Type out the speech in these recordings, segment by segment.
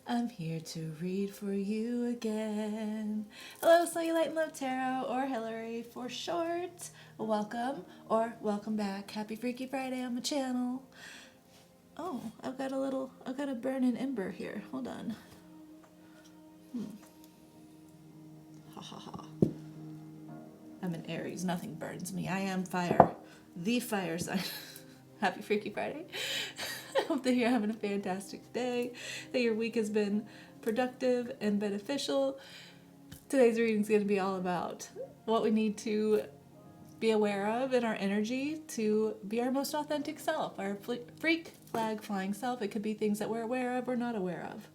I'm here to read for you again. Hello, Sunny Light and Love Tarot, or Hillary for short. Welcome or welcome back. Happy Freaky Friday on my channel. Oh, I've got a burning ember here. Hold on. Ha ha ha. I'm an Aries. Nothing burns me. I am fire. The fire sign. Happy Freaky Friday. I hope that you're having a fantastic day, that your week has been productive and beneficial. Today's reading is going to be all about what we need to be aware of in our energy to be our most authentic self, our freak flag flying self. It could be things that we're aware of or not aware of.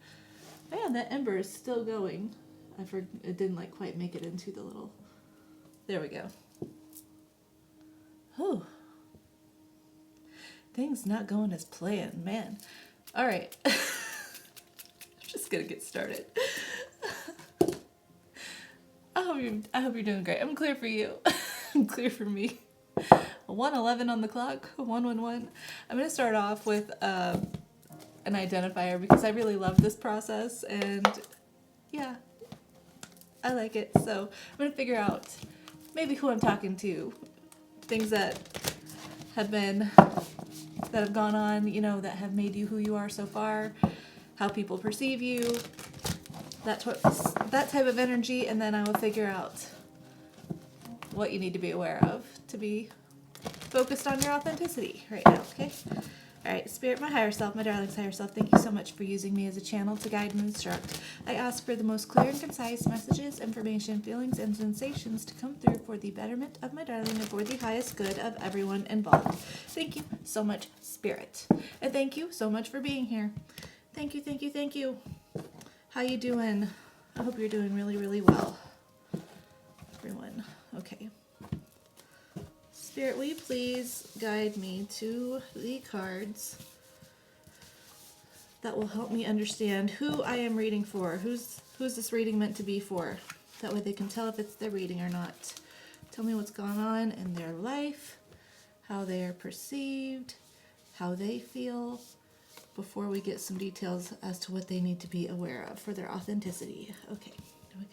Man, that ember is still going. It didn't quite make it into the little... There we go. Whew. Things not going as planned, man. All right. I'm just going to get started. I hope you're doing great. I'm clear for you. I'm clear for me. 1:11 on the clock. 111. I'm going to start off with an identifier because I really love this process and yeah, I like it. So I'm going to figure out maybe who I'm talking to, things that have gone on, that have made you who you are so far, how people perceive you, that type of energy, and then I will figure out what you need to be aware of to be focused on your authenticity right now, okay? All right, Spirit, my higher self, my darling's higher self, thank you so much for using me as a channel to guide and instruct. I ask for the most clear and concise messages, information, feelings, and sensations to come through for the betterment of my darling and for the highest good of everyone involved. Thank you so much, Spirit. And thank you so much for being here. Thank you, thank you, thank you. How you doing? I hope you're doing really, really well. Everyone, okay. Spirit, will you please guide me to the cards that will help me understand who I am reading for? Who's this reading meant to be for? That way they can tell if it's their reading or not. Tell me what's gone on in their life, how they are perceived, how they feel, before we get some details as to what they need to be aware of for their authenticity. Okay, here we go.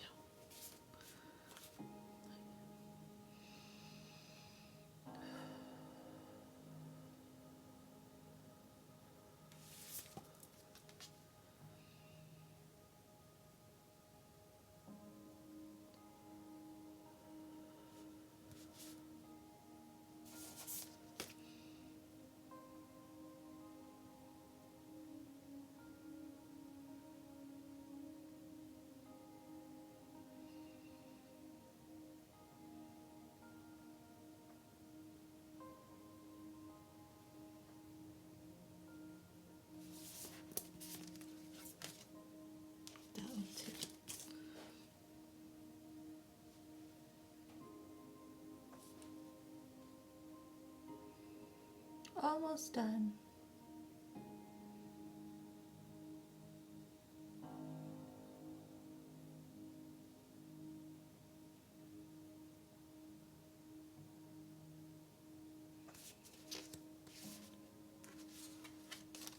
Almost done.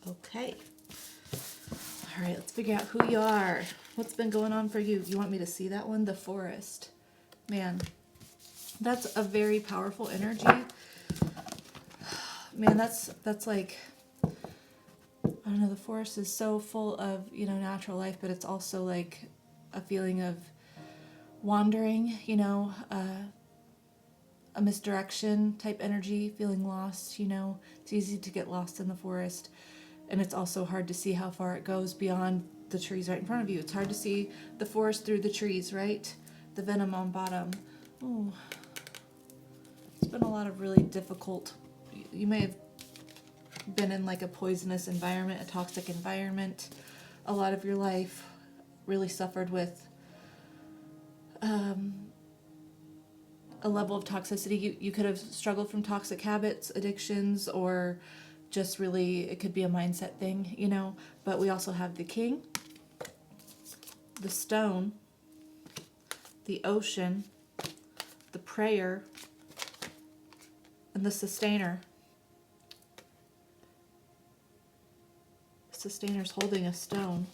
Okay. All right, let's figure out who you are. What's been going on for you? You want me to see that one? The forest. Man, that's a very powerful energy. Man, that's like, I don't know, the forest is so full of, natural life, but it's also like a feeling of wandering, a misdirection type energy, feeling lost, It's easy to get lost in the forest, and it's also hard to see how far it goes beyond the trees right in front of you. It's hard to see the forest through the trees, right? The venom on bottom. Oh, it's been a lot of really difficult... You may have been in like a poisonous environment, a toxic environment. A lot of your life really suffered with a level of toxicity. You could have struggled from toxic habits, addictions, or just really, it could be a mindset thing, But we also have the King, the Stone, the Ocean, the Prayer, and the Sustainer. Sustainer's holding a stone.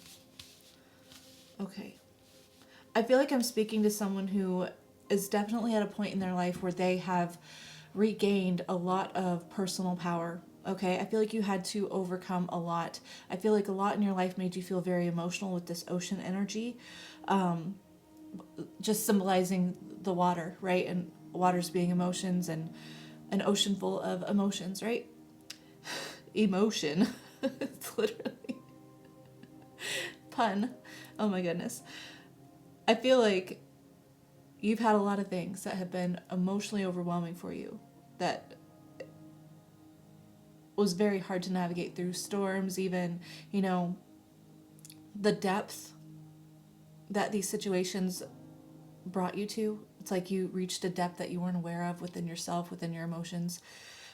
Okay. I feel like I'm speaking to someone who is definitely at a point in their life where they have regained a lot of personal power. Okay, I feel like you had to overcome a lot. I feel like a lot in your life made you feel very emotional with this ocean energy, just symbolizing the water, right? And water's being emotions, and an ocean full of emotions, right? Emotion. It's literally pun. Oh my goodness. I feel like you've had a lot of things that have been emotionally overwhelming for you, that was very hard to navigate through storms, even, you know, the depth that these situations brought you to. It's like you reached a depth that you weren't aware of within yourself, within your emotions.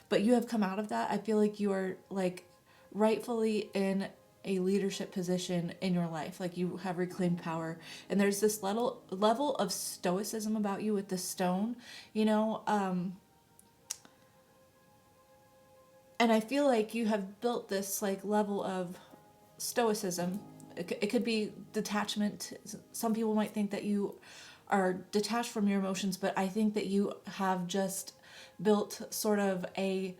But you have come out of that. I feel like you are like rightfully in a leadership position in your life. Like you have reclaimed power. And there's this level of stoicism about you with the stone, you know, and I feel like you have built this like level of stoicism. It could be detachment. Some people might think that you are detached from your emotions, but I think that you have just built sort of a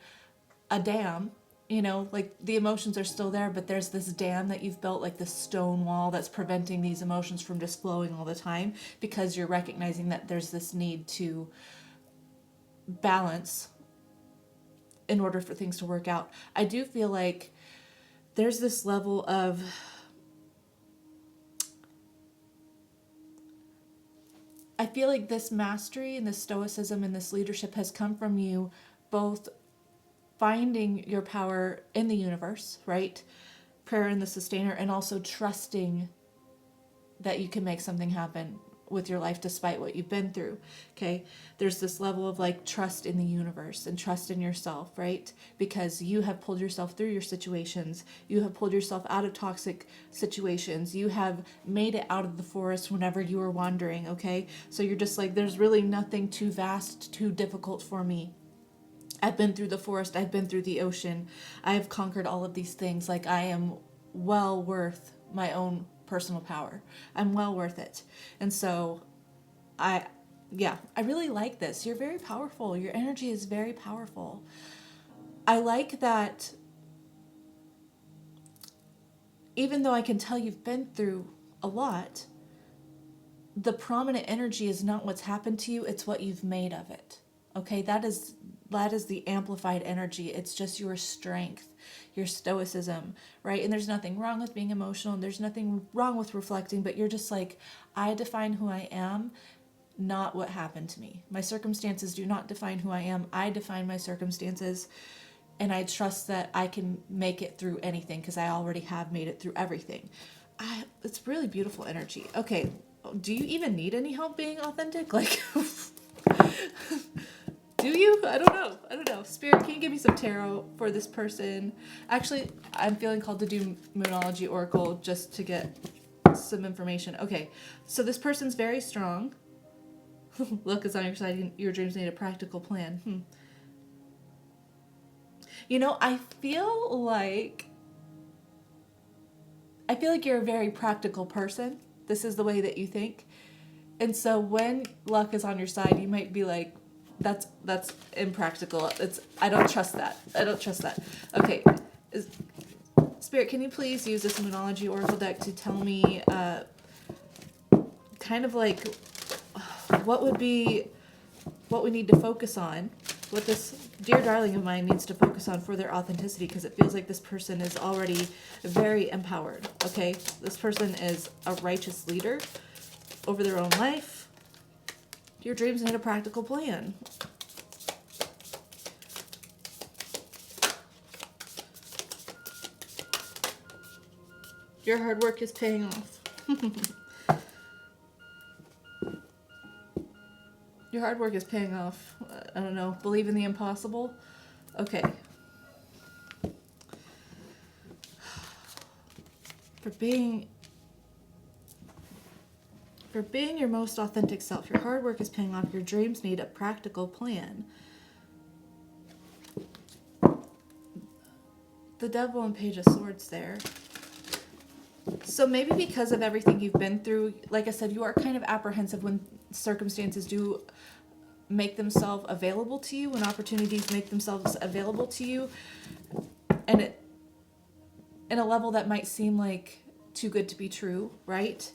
dam. You know, like the emotions are still there, but there's this dam that you've built, like this stone wall that's preventing these emotions from just flowing all the time, because you're recognizing that there's this need to balance in order for things to work out. I do feel like there's this level of I feel like this mastery and this stoicism and this leadership has come from you both finding your power in the universe, right? Prayer and the sustainer, and also trusting that you can make something happen with your life despite what you've been through. Okay, there's this level of like trust in the universe and trust in yourself, right? Because you have pulled yourself through your situations, you have pulled yourself out of toxic situations, you have made it out of the forest whenever you were wandering. Okay, so you're just like, there's really nothing too vast, too difficult for me. I've been through the forest, I've been through the ocean, I have conquered all of these things. Like, I am well worth my own personal power. I'm well worth it. And so I really like this. You're very powerful. Your energy is very powerful. I like that even though I can tell you've been through a lot, the prominent energy is not what's happened to you, it's what you've made of it. Okay, that is the amplified energy. It's just your strength, your stoicism, right? And there's nothing wrong with being emotional, and there's nothing wrong with reflecting, but you're just like, I define who I am, not what happened to me. My circumstances do not define who I am. I define my circumstances, and I trust that I can make it through anything because I already have made it through everything. It's really beautiful energy. Okay, do you even need any help being authentic? Like, do you? I don't know. Spirit, can you give me some tarot for this person? Actually, I'm feeling called to do Moonology Oracle just to get some information. Okay, so this person's very strong. Luck is on your side. Your dreams need a practical plan. You know, I feel like you're a very practical person. This is the way that you think. And so when luck is on your side, you might be like, that's impractical. I don't trust that. Okay. Spirit, can you please use this Moonology Oracle deck to tell me kind of like what we need to focus on, what this dear darling of mine needs to focus on for their authenticity, because it feels like this person is already very empowered. Okay, this person is a righteous leader over their own life. Your dreams need a practical plan. Your hard work is paying off. Your hard work is paying off. I don't know. Believe in the impossible. Okay. For being your most authentic self, your hard work is paying off. Your dreams need a practical plan. The Devil and Page of Swords there. So maybe because of everything you've been through, like I said, you are kind of apprehensive when circumstances do make themselves available to you, when opportunities make themselves available to you, and it in a level that might seem like too good to be true, right?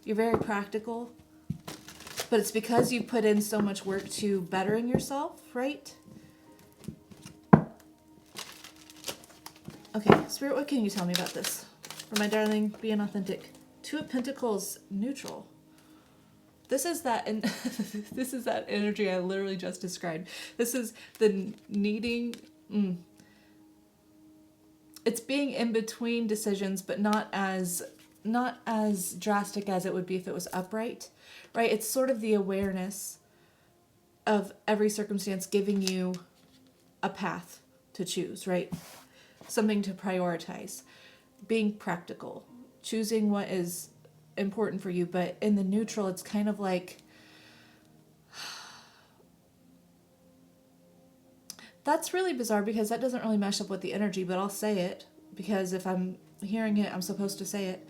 You're very practical, but it's because you put in so much work to bettering yourself, right? Okay, Spirit, what can you tell me about this? For my darling, being authentic. Two of Pentacles, neutral. This is that, and this is that energy I literally just described. This is the needing. It's being in between decisions, but not as drastic as it would be if it was upright, right? It's sort of the awareness of every circumstance giving you a path to choose, right? Something to prioritize, being practical, choosing what is important for you. But in the neutral, it's kind of like, that's really bizarre because that doesn't really mesh up with the energy, but I'll say it because if I'm hearing it, I'm supposed to say it.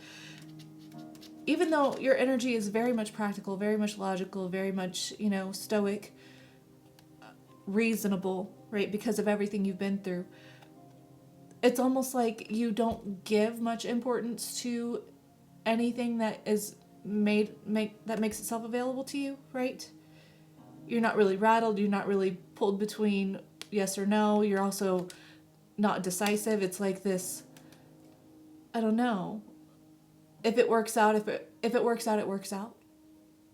Even though your energy is very much practical, very much logical, very much, stoic, reasonable, right? Because of everything you've been through. It's almost like you don't give much importance to anything that is that makes itself available to you, right? You're not really rattled, you're not really pulled between yes or no. You're also not decisive. It's like this, I don't know. If it works out, if it works out, it works out.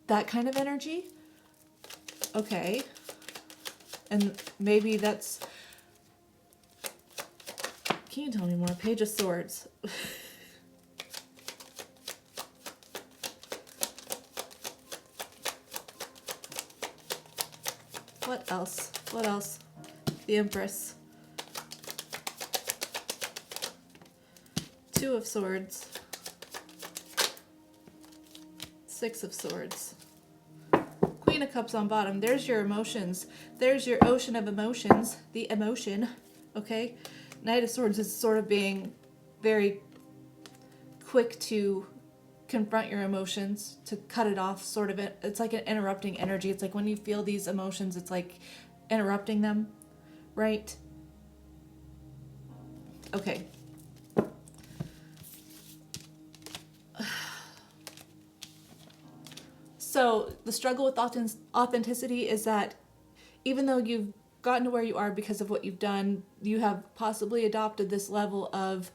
That kind of energy. Okay. And maybe that's, can you tell me more? Page of Swords. What else? What else? The Empress. Two of Swords. Six of Swords. Queen of Cups on bottom. There's your emotions. There's your ocean of emotions. The emotion. Okay? Knight of Swords is sort of being very quick to confront your emotions, to cut it off, sort of. It's like an interrupting energy. It's like when you feel these emotions, it's like interrupting them, right? Okay. So the struggle with authenticity is that even though you've gotten to where you are because of what you've done, you have possibly adopted this level of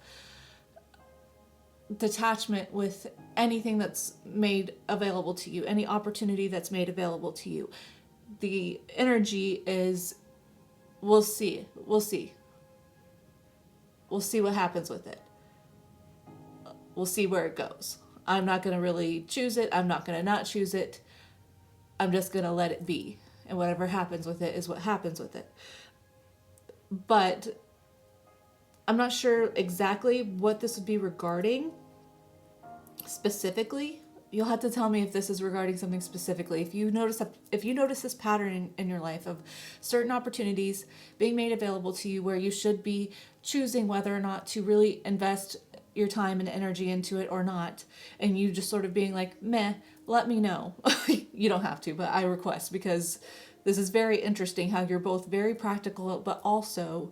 detachment with anything that's made available to you, any opportunity that's made available to you. The energy is, we'll see what happens with it. We'll see where it goes. I'm not going to really choose it. I'm not going to not choose it. I'm just going to let it be. And whatever happens with it is what happens with it. But I'm not sure exactly what this would be regarding specifically. You'll have to tell me if this is regarding something specifically. If you notice this pattern in your life of certain opportunities being made available to you where you should be choosing whether or not to really invest your time and energy into it or not, and you just sort of being like, meh, let me know. You don't have to, but I request, because this is very interesting how you're both very practical, but also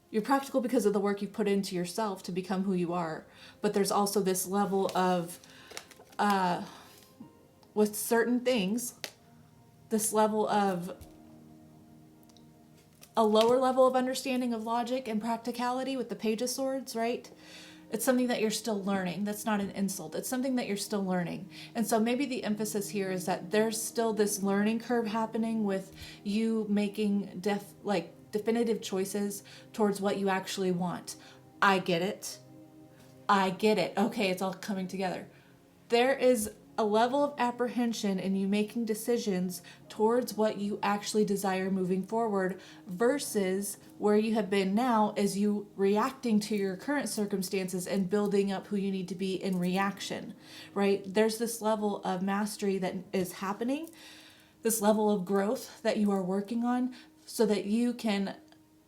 you're practical because of the work you've put into yourself to become who you are. But there's also this level of, with certain things, this level of a lower level of understanding of logic and practicality with the Page of Swords, right? It's something that you're still learning. That's not an insult. It's something that you're still learning. And so maybe the emphasis here is that there's still this learning curve happening with you making definitive choices towards what you actually want. I get it. Okay, it's all coming together. There is a level of apprehension in you making decisions towards what you actually desire moving forward versus where you have been now as you reacting to your current circumstances and building up who you need to be in reaction, right? There's this level of mastery that is happening, this level of growth that you are working on so that you can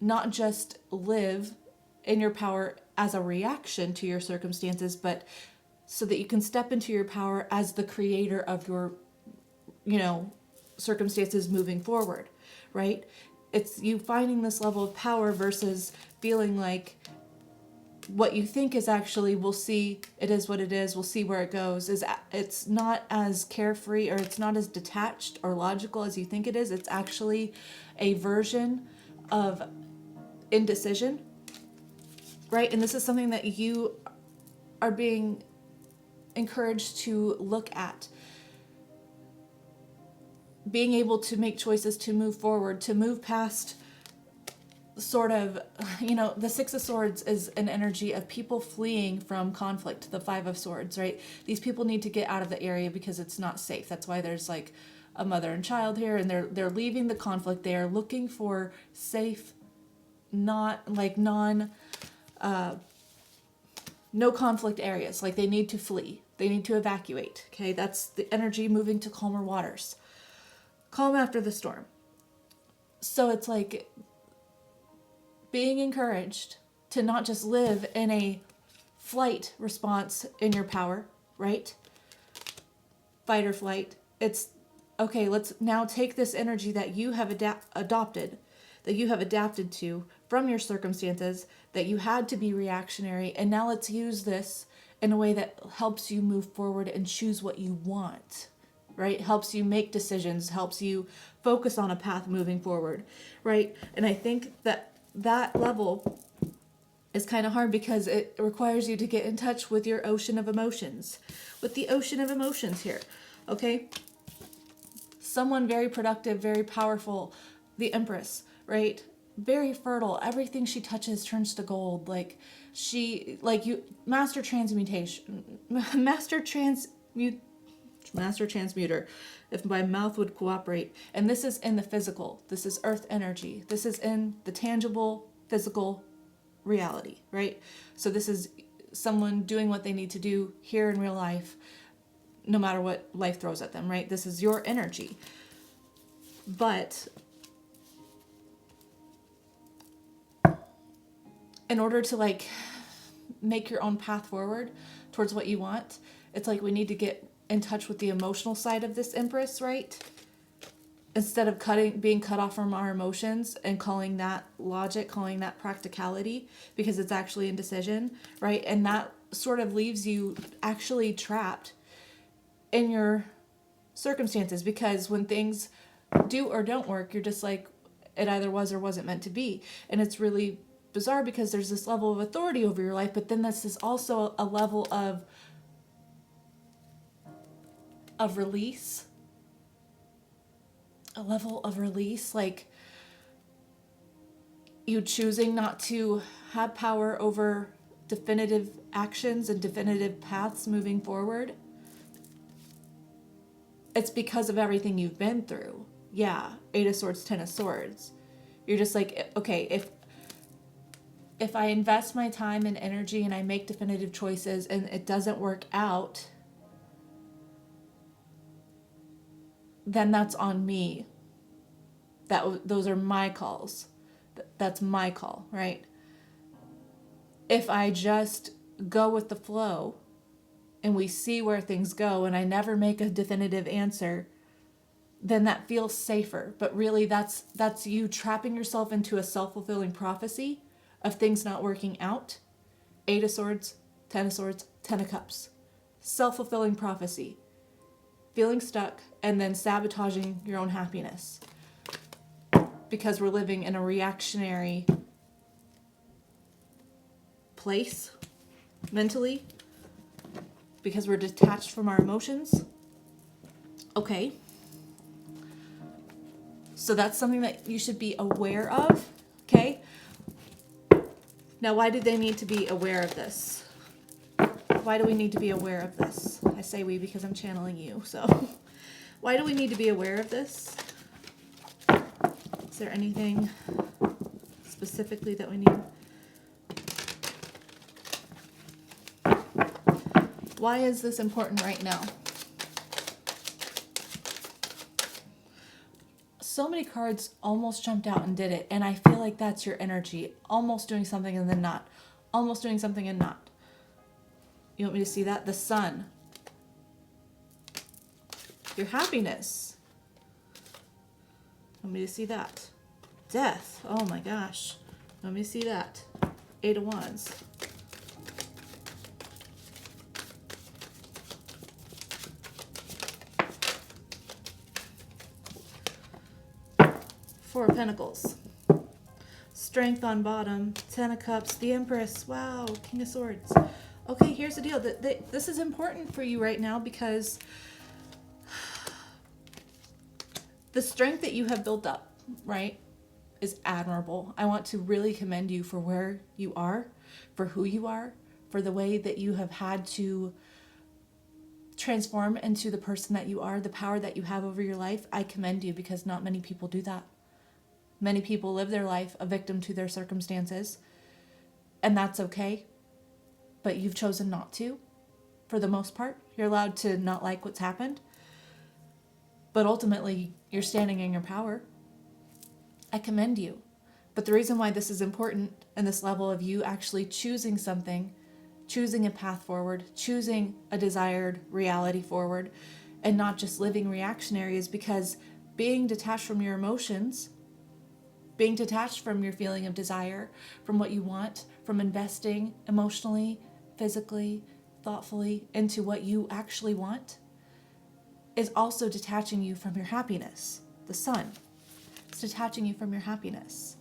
not just live in your power as a reaction to your circumstances, but so that you can step into your power as the creator of your, circumstances moving forward, right? It's you finding this level of power versus feeling like what you think is actually, we'll see, it is what it is, we'll see where it goes, it's not as carefree, or it's not as detached or logical as you think it is. It's actually a version of indecision, right? And this is something that you are being encouraged to look at. Being able to make choices to move forward, to move past sort of, the Six of Swords is an energy of people fleeing from conflict. The Five of Swords, right? These people need to get out of the area because it's not safe. That's why there's like a mother and child here, and they're leaving the conflict. They are looking for safe, not like no conflict areas. Like they need to flee. They need to evacuate. Okay, that's the energy moving to calmer waters. Calm after the storm. So it's like being encouraged to not just live in a flight response in your power, right? Fight or flight. It's okay, let's now take this energy that you have adopted, that you have adapted to from your circumstances, that you had to be reactionary, and now let's use this in a way that helps you move forward and choose what you want, right? Helps you make decisions, helps you focus on a path moving forward, right? And I think that level is kind of hard because it requires you to get in touch with your ocean of emotions. With the ocean of emotions here, okay? Someone very productive, very powerful, the Empress, right? Very fertile. Everything she touches turns to gold. Master transmuter, if my mouth would cooperate. And this is in the physical. This is earth energy. This is in the tangible, physical reality, right? So this is someone doing what they need to do here in real life, no matter what life throws at them, right? This is your energy. But in order to make your own path forward towards what you want, it's like we need to get in touch with the emotional side of this Empress, right? Instead of being cut off from our emotions and calling that logic, calling that practicality, because it's actually indecision, right? And that sort of leaves you actually trapped in your circumstances, because when things do or don't work, you're just like, it either was or wasn't meant to be. And it's really bizarre because there's this level of authority over your life, but then this is also a level of release. A level of release, like you choosing not to have power over definitive actions and definitive paths moving forward. It's because of everything you've been through. Yeah, 8 of Swords, 10 of Swords. You're just like, okay, if I invest my time and energy and I make definitive choices and it doesn't work out, then that's on me. Those are my calls. That's my call, right? If I just go with the flow and we see where things go and I never make a definitive answer, then that feels safer. But really that's you trapping yourself into a self-fulfilling prophecy of things not working out. 8 of Swords, 10 of Swords, 10 of Cups. Self-fulfilling prophecy. Feeling stuck and then sabotaging your own happiness. Because we're living in a reactionary place mentally. Because we're detached from our emotions. Okay. So that's something that you should be aware of. Okay. Now, why do they need to be aware of this? Why do we need to be aware of this? I say we because I'm channeling you. So why do we need to be aware of this? Is there anything specifically that we need? Why is this important right now? So many cards almost jumped out and did it, and I feel like that's your energy. Almost doing something and then not. almost doing something and not. You want me to see that? The sun. Your happiness. You want me to see that? Death. Oh my gosh. Let me see that. 8 of Wands. Four of Pentacles. Strength on bottom. 10 of Cups. The Empress. Wow. King of Swords. Okay, here's the deal. This is important for you right now because the strength that you have built up, right, is admirable. I want to really commend you for where you are, for who you are, for the way that you have had to transform into the person that you are, the power that you have over your life. I commend you because not many people do that. Many people live their life a victim to their circumstances, and that's okay. But you've chosen not to, for the most part. You're allowed to not like what's happened, but ultimately you're standing in your power. I commend you. But the reason why this is important in this level of you actually choosing something, choosing a path forward, choosing a desired reality forward, and not just living reactionary is because being detached from your emotions, being detached from your feeling of desire, from what you want, from investing emotionally, physically, thoughtfully into what you actually want, is also detaching you from your happiness. The sun. It's detaching you from your happiness.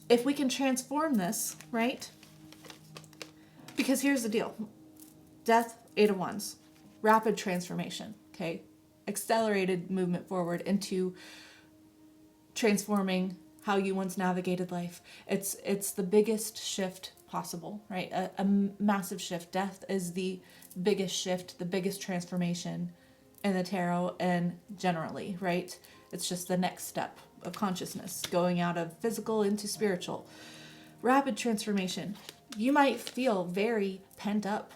If we can transform this, right? Because here's the deal. Death, 8 of Wands. Rapid transformation, okay? Accelerated movement forward into transforming how you once navigated life. It's the biggest shift possible, right? A massive shift. Death is the biggest shift, the biggest transformation in the tarot and generally, right? It's just the next step of consciousness, going out of physical into spiritual. Rapid transformation. You might feel very pent up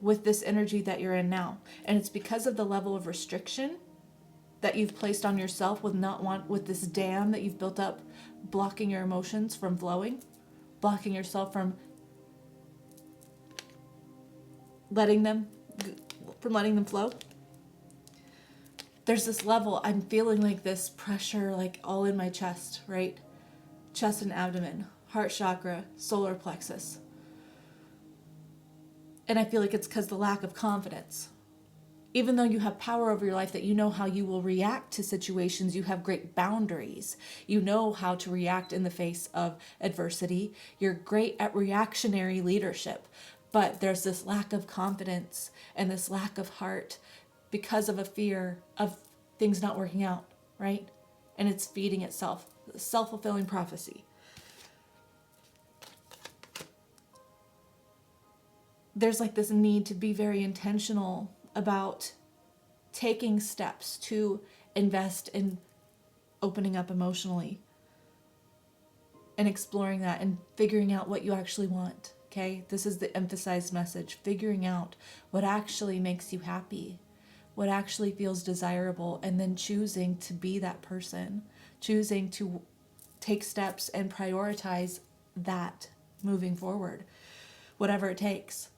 with this energy that you're in now, and it's because of the level of restriction that you've placed on yourself with this dam that you've built up, blocking your emotions from flowing, blocking yourself from letting them flow. There's this level, I'm feeling like this pressure, like all in my chest, right? Chest and abdomen, heart chakra, solar plexus. And I feel like it's because the lack of confidence. Even though you have power over your life, that you know how you will react to situations, you have great boundaries. You know how to react in the face of adversity. You're great at reactionary leadership. But there's this lack of confidence and this lack of heart because of a fear of things not working out, right? And it's feeding itself. Self-fulfilling prophecy. There's like this need to be very intentional about taking steps to invest in opening up emotionally and exploring that and figuring out what you actually want. Okay, this is the emphasized message. Figuring out what actually makes you happy, what actually feels desirable, and then choosing to be that person, choosing to take steps and prioritize that moving forward, whatever it takes.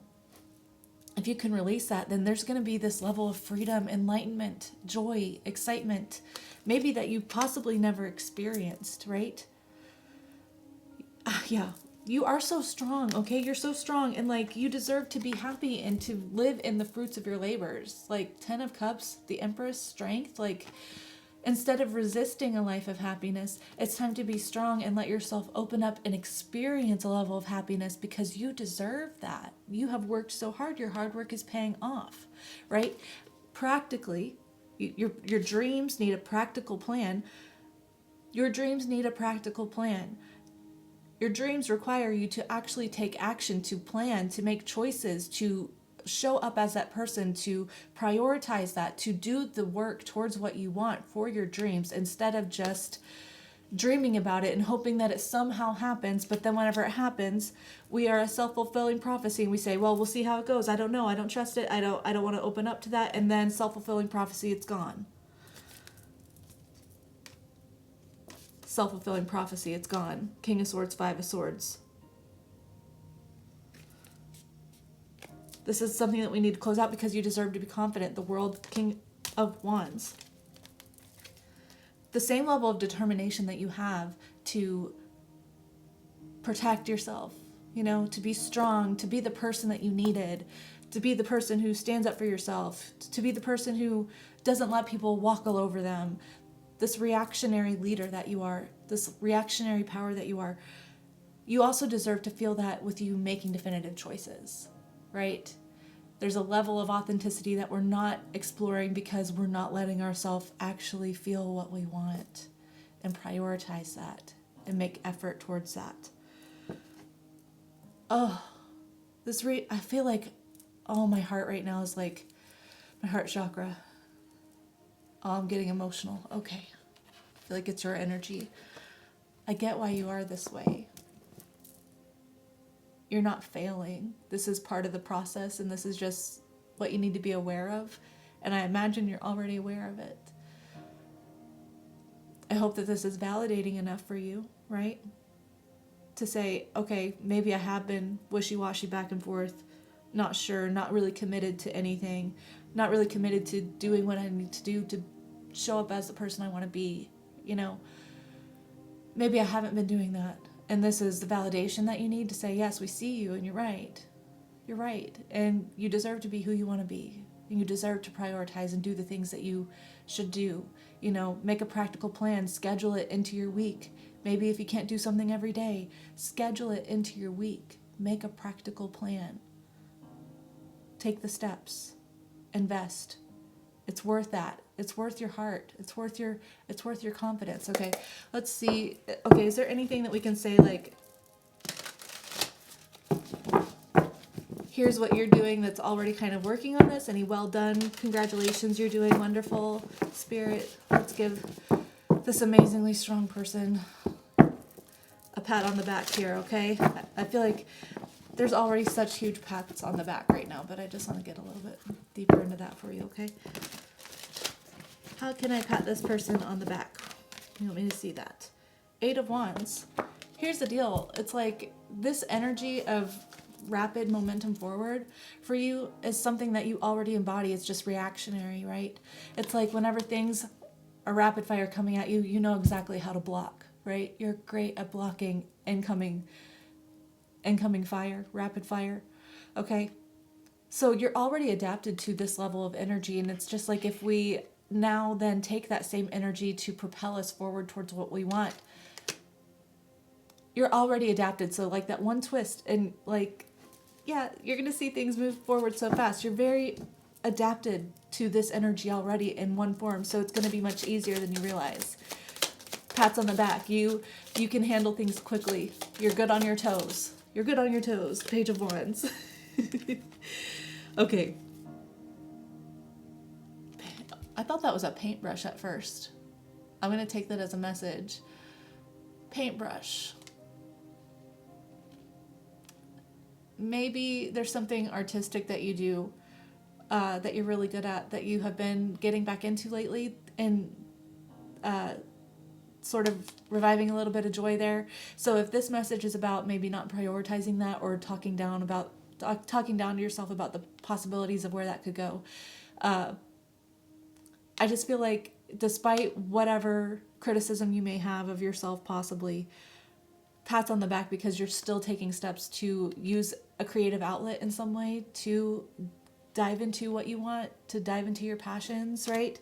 If you can release that, then there's going to be this level of freedom, enlightenment, joy, excitement, maybe that you possibly never experienced, right? Yeah, you are so strong, okay? You're so strong, and like you deserve to be happy and to live in the fruits of your labors. Like 10 of Cups, the Empress, strength, like instead of resisting a life of happiness, it's time to be strong and let yourself open up and experience a level of happiness because you deserve that. You have worked so hard. Your hard work is paying off, right? Practically, your dreams need a practical plan. Your dreams need a practical plan. Your dreams require you to actually take action, to plan, to make choices, to show up as that person, to prioritize that, to do the work towards what you want for your dreams instead of just dreaming about it and hoping that it somehow happens. But then whenever it happens, we are a self-fulfilling prophecy and we say, well, we'll see how it goes. I don't know. I don't trust it. I don't want to open up to that. And then self-fulfilling prophecy, it's gone. self-fulfilling prophecy. It's gone. King of Swords, Five of Swords. This is something that we need to close out because you deserve to be confident. The World, King of Wands. The same level of determination that you have to protect yourself, you know, to be strong, to be the person that you needed, to be the person who stands up for yourself, to be the person who doesn't let people walk all over them. This reactionary leader that you are, this reactionary power that you are, you also deserve to feel that with you making definitive choices, right? There's a level of authenticity that we're not exploring because we're not letting ourselves actually feel what we want and prioritize that and make effort towards that. Oh, I feel like, oh, my heart right now is like, my heart chakra. Oh, I'm getting emotional. Okay. I feel like it's your energy. I get why you are this way. You're not failing. This is part of the process, and this is just what you need to be aware of. And I imagine you're already aware of it. I hope that this is validating enough for you, right? To say, okay, maybe I have been wishy-washy back and forth, not sure, not really committed to anything, not really committed to doing what I need to do to show up as the person I want to be, you know. Maybe I haven't been doing that. And this is the validation that you need to say, yes, we see you and you're right. You're right. And you deserve to be who you want to be. And you deserve to prioritize and do the things that you should do. You know, make a practical plan, schedule it into your week. Maybe if you can't do something every day, schedule it into your week. Make a practical plan. Take the steps. Invest. It's worth that. It's worth your heart. It's worth your confidence. Okay, let's see. Okay, is there anything that we can say like, here's what you're doing that's already kind of working on this? Any well done? Congratulations, you're doing wonderful. Spirit, let's give this amazingly strong person a pat on the back here, okay? I feel like there's already such huge pats on the back right now, but I just want to get a little bit deeper into that for you, okay? How can I pat this person on the back? You want me to see that? 8 of Wands. Here's the deal. It's like this energy of rapid momentum forward for you is something that you already embody. It's just reactionary, right? It's like whenever things are rapid fire coming at you, you know exactly how to block, right? You're great at blocking incoming fire, rapid fire, okay? So you're already adapted to this level of energy, and it's just like if we now then take that same energy to propel us forward towards what we want, you're already adapted. So like that one twist and like, yeah, you're going to see things move forward so fast. You're very adapted to this energy already in one form, so it's going to be much easier than you realize. Pats on the back. You can handle things quickly. You're good on your toes. You're good on your toes. Page of Wands. Okay. I thought that was a paintbrush at first. I'm going to take that as a message. Paintbrush. Maybe there's something artistic that you do that you're really good at, that you have been getting back into lately, and sort of reviving a little bit of joy there. So if this message is about maybe not prioritizing that or talking down to yourself about the possibilities of where that could go, I just feel like despite whatever criticism you may have of yourself possibly, pats on the back because you're still taking steps to use a creative outlet in some way to dive into what you want, to dive into your passions, right?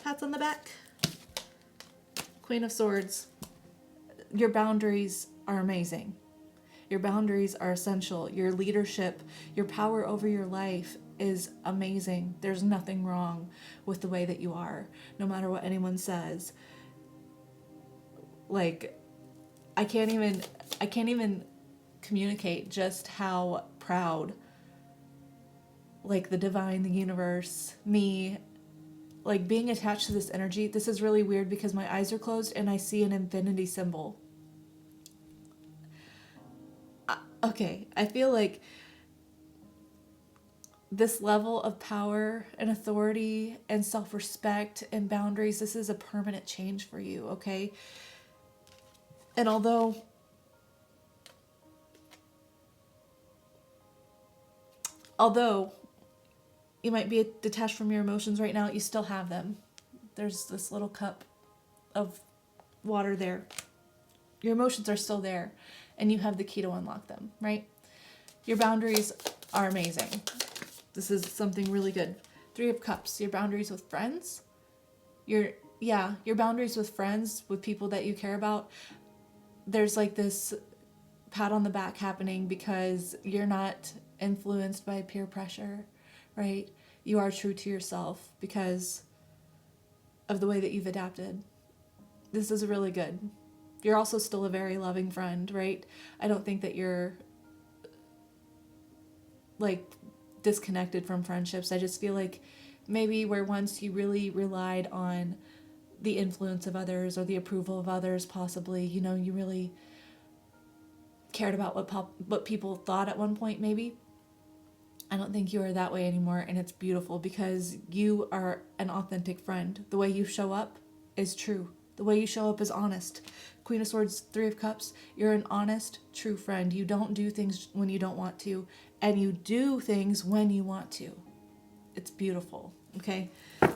Pats on the back. Queen of Swords. Your boundaries are amazing. Your boundaries are essential. Your leadership, your power over your life is amazing. There's nothing wrong with the way that you are, no matter what anyone says. Like, I can't even communicate just how proud, like the divine, the universe, me, like being attached to this energy. This is really weird because my eyes are closed and I see an infinity symbol. Okay, I feel like this level of power and authority and self-respect and boundaries, this is a permanent change for you, okay? And although you might be detached from your emotions right now, you still have them. There's this little cup of water there. Your emotions are still there, and you have the key to unlock them, right? Your boundaries are amazing. This is something really good. 3 of Cups, your boundaries with friends. Your boundaries with friends, with people that you care about. There's like this pat on the back happening because you're not influenced by peer pressure, right? You are true to yourself because of the way that you've adapted. This is really good. You're also still a very loving friend, right? I don't think that you're like disconnected from friendships. I just feel like maybe where once you really relied on the influence of others or the approval of others, possibly, you know, you really cared about what people thought at one point, maybe. I don't think you are that way anymore, and it's beautiful because you are an authentic friend. The way you show up is true. The way you show up is honest. Queen of Swords, 3 of Cups, you're an honest, true friend. You don't do things when you don't want to, and you do things when you want to. It's beautiful, okay?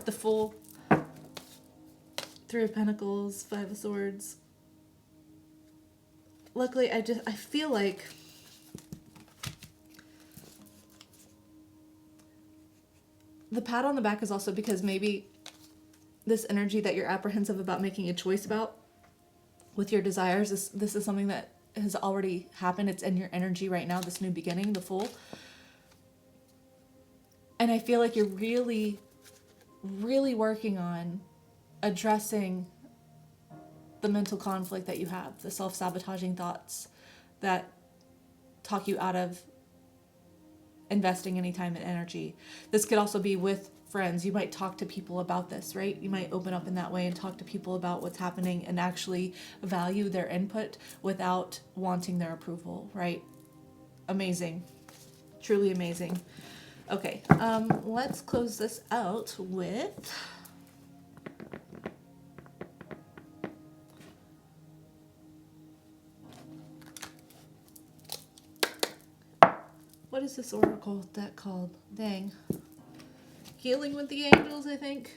The Fool, 3 of Pentacles, 5 of Swords. Luckily, I feel like the pat on the back is also because maybe this energy that you're apprehensive about making a choice about with your desires, this is something that has already happened. It's in your energy right now, this new beginning, the Fool. And I feel like you're really, really working on addressing the mental conflict that you have, the self-sabotaging thoughts that talk you out of investing any time and energy. This could also be with friends. You might talk to people about this, right? You might open up in that way and talk to people about what's happening and actually value their input without wanting their approval, right? Amazing. Truly amazing. Okay, let's close this out with what is this oracle deck called? Dang. Healing with the Angels, I think.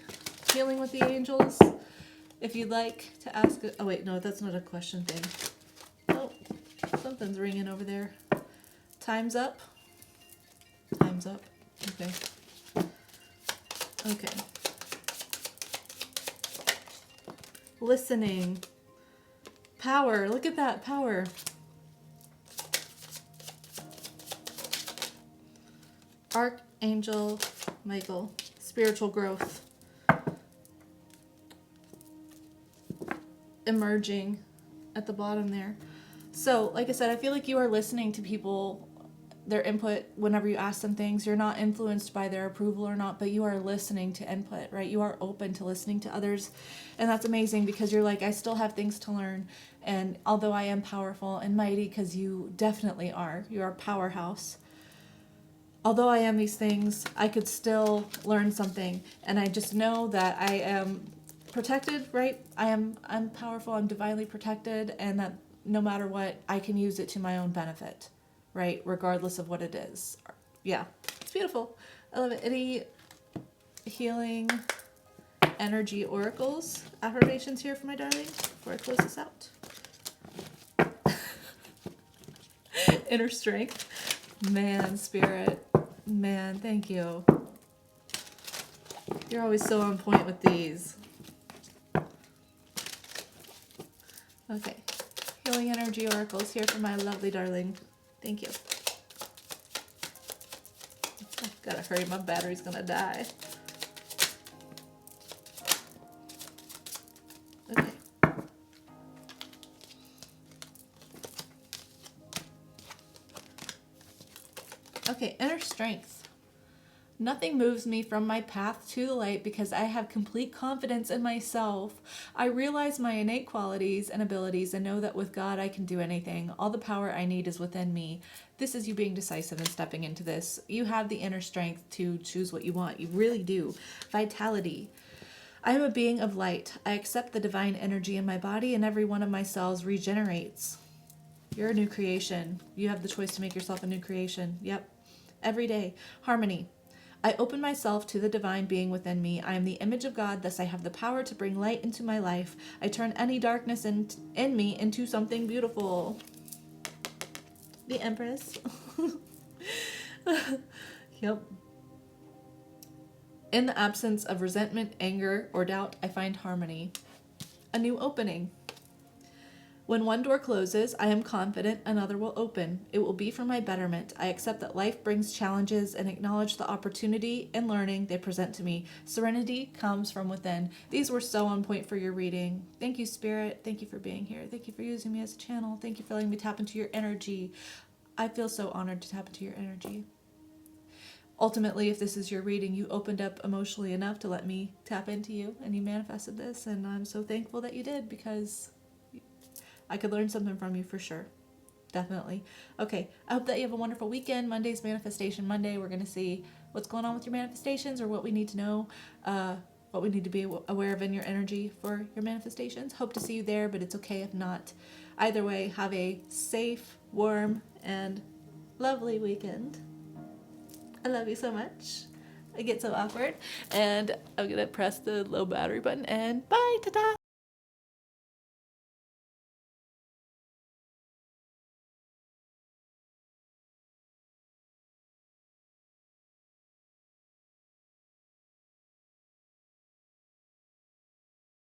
Healing with the Angels. If you'd like to ask oh wait, no, that's not a question thing. Oh, something's ringing over there. Time's up. Time's up. Okay. Okay. Listening. Power. Look at that. Power. Archangel Michael. Spiritual growth. Emerging at the bottom there. So, like I said, I feel like you are listening to people, their input whenever you ask them things. You're not influenced by their approval or not, but you are listening to input, right? You are open to listening to others. And that's amazing because you're like, I still have things to learn. And although I am powerful and mighty, because you definitely are, you are a powerhouse. Although I am these things, I could still learn something. And I just know that I am protected, right? I'm powerful, I'm divinely protected, and that no matter what, I can use it to my own benefit, right? Regardless of what it is. Yeah, it's beautiful. I love it. Any healing energy oracles, affirmations here for my darling before I close this out? Inner strength. Man, spirit. Man, thank you. You're always so on point with these. Okay. Healing energy oracles here for my lovely darling. Thank you. Gotta hurry, my battery's gonna die. Okay. Okay, inner strength. Nothing moves me from my path to the light because I have complete confidence in myself. I realize my innate qualities and abilities and know that with God I can do anything. All the power I need is within me. This is you being decisive and stepping into this. You have the inner strength to choose what you want. You really do. Vitality. I am a being of light. I accept the divine energy in my body and every one of my cells regenerates. You're a new creation. You have the choice to make yourself a new creation. Yep. Every day. Harmony. I open myself to the divine being within me. I am the image of God, thus I have the power to bring light into my life. I turn any darkness in me into something beautiful. The Empress. Yep. In the absence of resentment, anger, or doubt, I find harmony. A new opening. When one door closes, I am confident another will open. It will be for my betterment. I accept that life brings challenges and acknowledge the opportunity and learning they present to me. Serenity comes from within. These were so on point for your reading. Thank you, Spirit. Thank you for being here. Thank you for using me as a channel. Thank you for letting me tap into your energy. I feel so honored to tap into your energy. Ultimately, if this is your reading, you opened up emotionally enough to let me tap into you, and you manifested this, and I'm so thankful that you did, because I could learn something from you for sure. Definitely. Okay, I hope that you have a wonderful weekend. Monday's Manifestation Monday. We're going to see what's going on with your manifestations, or what we need to know, what we need to be aware of in your energy for your manifestations. Hope to see you there, but it's okay if not. Either way, have a safe, warm, and lovely weekend. I love you so much. I get so awkward. And I'm going to press the low battery button, and bye. Ta-ta.